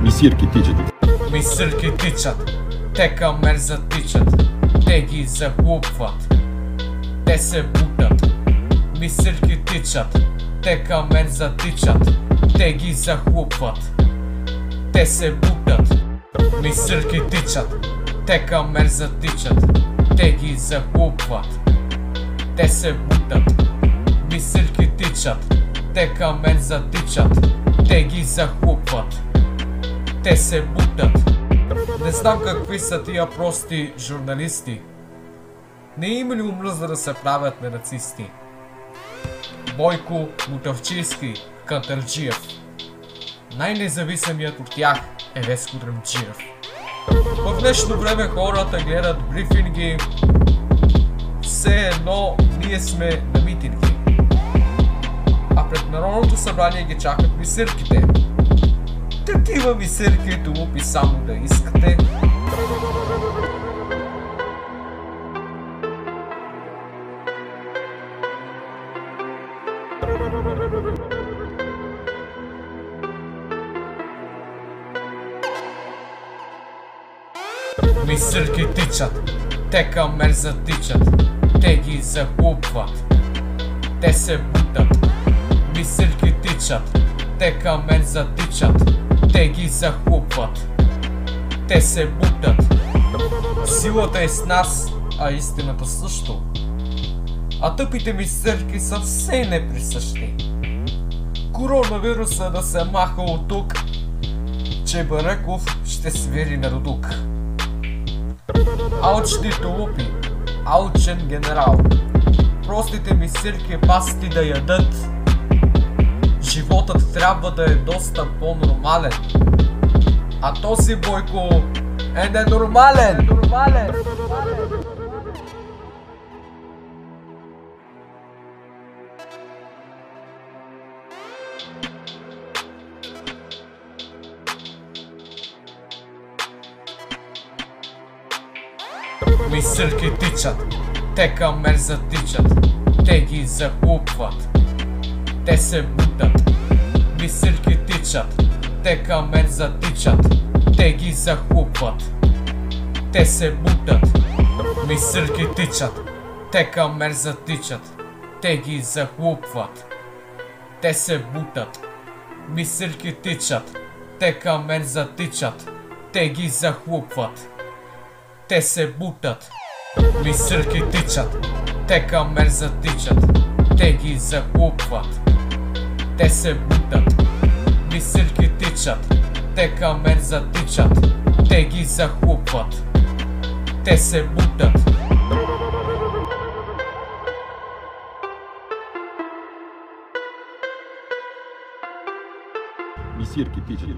Мисирки тичат. Мисърки тичат, те към мен затичат, те ги захлупват, те се бутат. Мисърки тичат, те към мен затичат, те ги захлупват, те се бутат. Мисърки тичат, те към мен затичат, те ги захлупват, те се бутат. Мисърки тичат, те към мен затичат, те ги захлупват, те се бутат. Не знам какви са тия прости журналисти. Не им ли омръзна да се правят на нацисти? Бойко, Мутавчийски, Кантарджиев. Най-независимият от тях е Веско Дръмчиев. В днешно време хората гледат брифинги, все едно ние сме на митинги. А пред Народното събрание ги чакат мисирките. Такива мисирки тулупи само да искате. Мисирки тичат, те към мен затичат, те ги захлупват, те се бутат. Мисирки тичат, те към мен затичат, те ги захлупват, те се бутат. Силата е с нас, а истината също. А тъпите мисърки са все неприсъщи. Коронавируса да се маха от тук, че Баръков ще свири на дудук. Алчни тулупи, алчен генерал, простите мисирки пасти да ядат. Животът трябва да е доста по-нормален, а този Бойко е ненормален. Мисърки тичат, те към мен затичат, те ги захлупват, те се бутат. Мисърки тичат, те към мен затичат, те ги захлупват, те се бутат. Мисърки тичат, те към мен затичат, те ги захлупват, те се бутат. Мисърки тичат, те към мен затичат, те ги захлупват, те се бутат. Мисърки тичат, те към мен затичат, те ги захлупват, те се бутат. Мисърки тичат, те към мен затичат, те ги захлупват, те се бутат. Мисирки тичат.